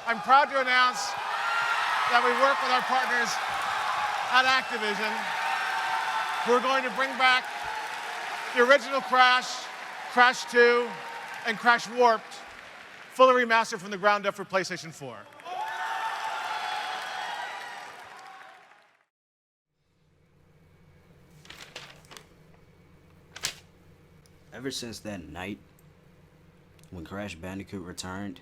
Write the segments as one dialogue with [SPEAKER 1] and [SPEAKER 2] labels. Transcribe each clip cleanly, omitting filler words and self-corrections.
[SPEAKER 1] I'm proud to announce that we work with our partners at Activision, who are going to bring back the original Crash, Crash 2, and Crash Warped, fully remastered from the ground up for PlayStation 4.
[SPEAKER 2] Ever since that night, when Crash Bandicoot returned,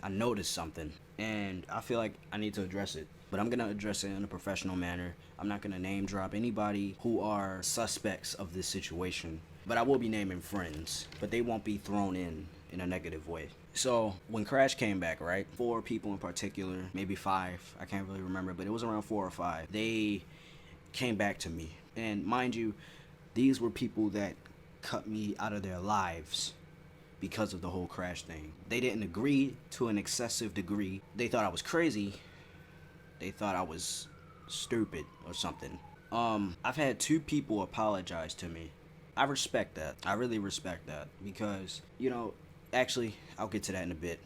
[SPEAKER 2] I noticed something, and I feel like I need to address it. But I'm gonna address it in a professional manner. I'm not gonna name drop anybody who are suspects of this situation. But I will be naming friends, but they won't be thrown in a negative way. So, when Crash came back, right, 4 people in particular, maybe 5, I can't really remember, but it was around 4 or 5, they came back to me. And mind you, these were people that cut me out of their lives because of the whole Crash thing. They didn't agree to an excessive degree. They thought I was crazy. They thought I was stupid or something. I've had 2 people apologize to me. I respect that. I really respect that because, actually, I'll get to that in a bit.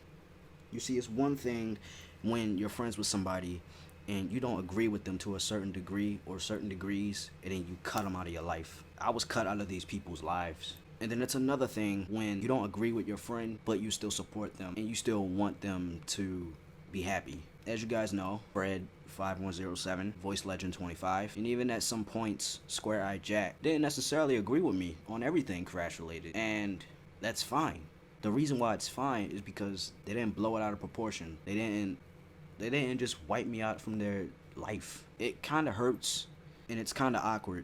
[SPEAKER 2] You see, it's one thing when you're friends with somebody and you don't agree with them to a certain degree or certain degrees, and then you cut them out of your life. I was cut out of these people's lives. And then it's another thing when you don't agree with your friend, but you still support them and you still want them to be happy. As you guys know, Fred 5107, Voice Legend 25, and even at some points, Square Eye Jack didn't necessarily agree with me on everything Crash related, and that's fine. The reason why it's fine is because they didn't blow it out of proportion. They didn't just wipe me out from their life. It kind of hurts, and it's kind of awkward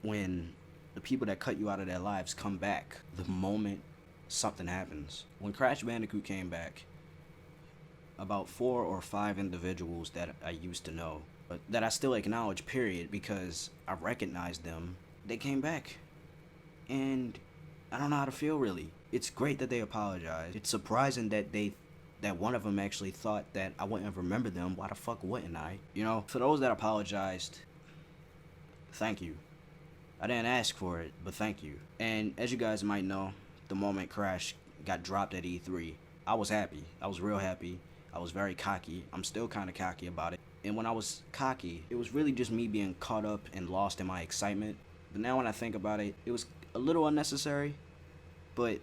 [SPEAKER 2] when the people that cut you out of their lives come back the moment something happens. When Crash Bandicoot came back, about 4 or 5 individuals that I used to know, but that I still acknowledge, period, because I recognized them, they came back. And I don't know how to feel, really. It's great that they apologized. It's surprising that one of them actually thought that I wouldn't remember them. Why the fuck wouldn't I? For those that apologized, thank you. I didn't ask for it, but thank you. And as you guys might know, the moment Crash got dropped at E3, I was happy. I was real happy. I was very cocky. I'm still kind of cocky about it. And when I was cocky, it was really just me being caught up and lost in my excitement. But now when I think about it, it was a little unnecessary. But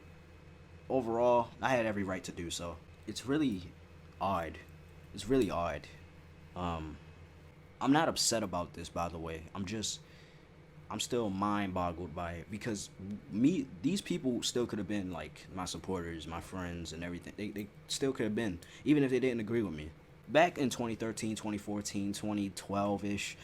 [SPEAKER 2] overall, I had every right to do so. It's really odd. It's really odd. I'm not upset about this, by the way. I'm still mind boggled by it because these people still could have been like my supporters, my friends, and everything. They still could have been, even if they didn't agree with me. Back in 2013, 2014, 2012-ish,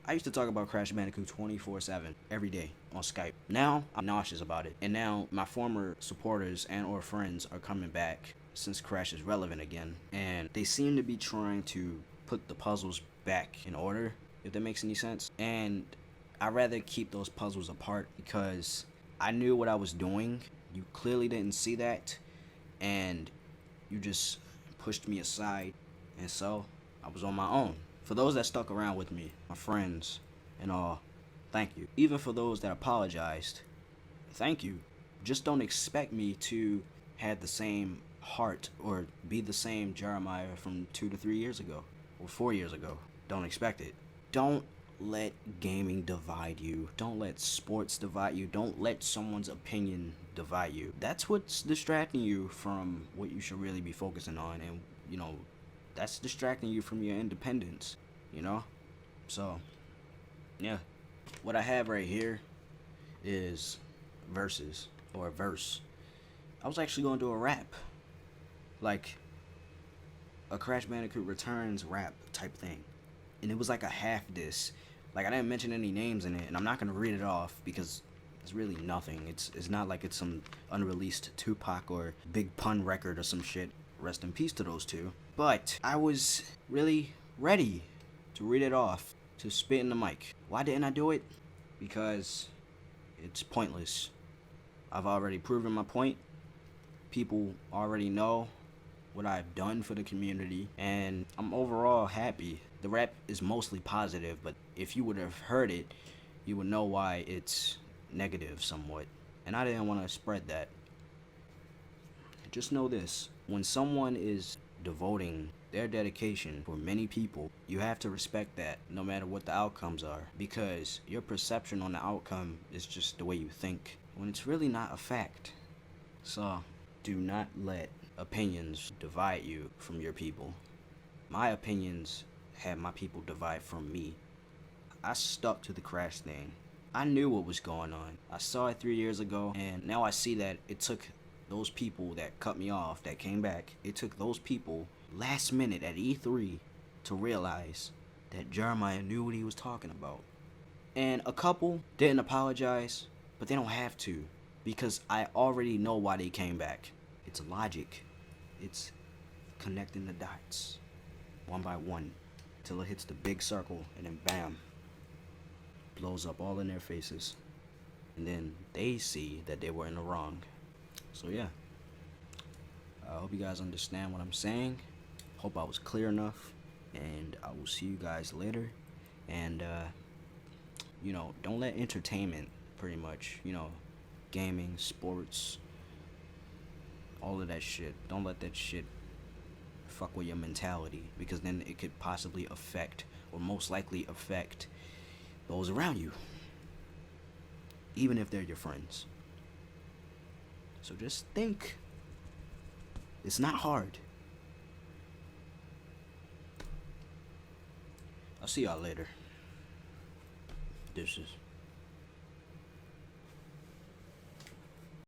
[SPEAKER 2] I used to talk about Crash Bandicoot 24/7 every day on Skype. Now I'm nauseous about it, and now my former supporters and or friends are coming back since Crash is relevant again, and they seem to be trying to put the puzzles back in order, if that makes any sense. And I'd rather keep those puzzles apart because I knew what I was doing. You clearly didn't see that, and you just pushed me aside, and so I was on my own. For those that stuck around with me, my friends and all, thank you. Even for those that apologized, thank you. Just don't expect me to have the same heart or be the same Jeremiah from 2 to 3 years ago or 4 years ago. Don't expect it. Don't let gaming divide you. Don't let sports divide you. Don't let someone's opinion divide you. That's what's distracting you from what you should really be focusing on, and that's distracting you from your independence, So, yeah. What I have right here is verses, or a verse. I was actually going to do a rap. Like a Crash Bandicoot Returns rap type thing. And it was like a half diss. Like, I didn't mention any names in it, and I'm not going to read it off because it's really nothing. It's not like it's some unreleased Tupac or Big Pun record or some shit. Rest in peace to those two. But I was really ready to read it off, to spit in the mic. Why didn't I do it? Because it's pointless. I've already proven my point. People already know what I've done for the community, and I'm overall happy. The rap is mostly positive, but if you would have heard it, you would know why it's negative somewhat. And I didn't want to spread that. Just know this. When someone is devoting their dedication for many people, you have to respect that no matter what the outcomes are, because your perception on the outcome is just the way you think when it's really not a fact. So, do not let opinions divide you from your people. My opinions had my people divide from me. I stuck to the crash thing. I knew what was going on. I saw it 3 years ago, and now I see that it took those people that cut me off, that came back, it took those people last minute at E3 to realize that Jeremiah knew what he was talking about. And a couple didn't apologize, but they don't have to, because I already know why they came back. It's logic. It's connecting the dots one by one till it hits the big circle, and then bam, blows up all in their faces. And then they see that they were in the wrong. So yeah, I hope you guys understand what I'm saying. Hope I was clear enough, and I will see you guys later. And don't let entertainment, pretty much, gaming, sports, all of that shit, don't let that shit fuck with your mentality, because then it could possibly affect, or most likely affect, those around you, even if they're your friends. So just think. It's not hard. I'll see y'all later. Deuces.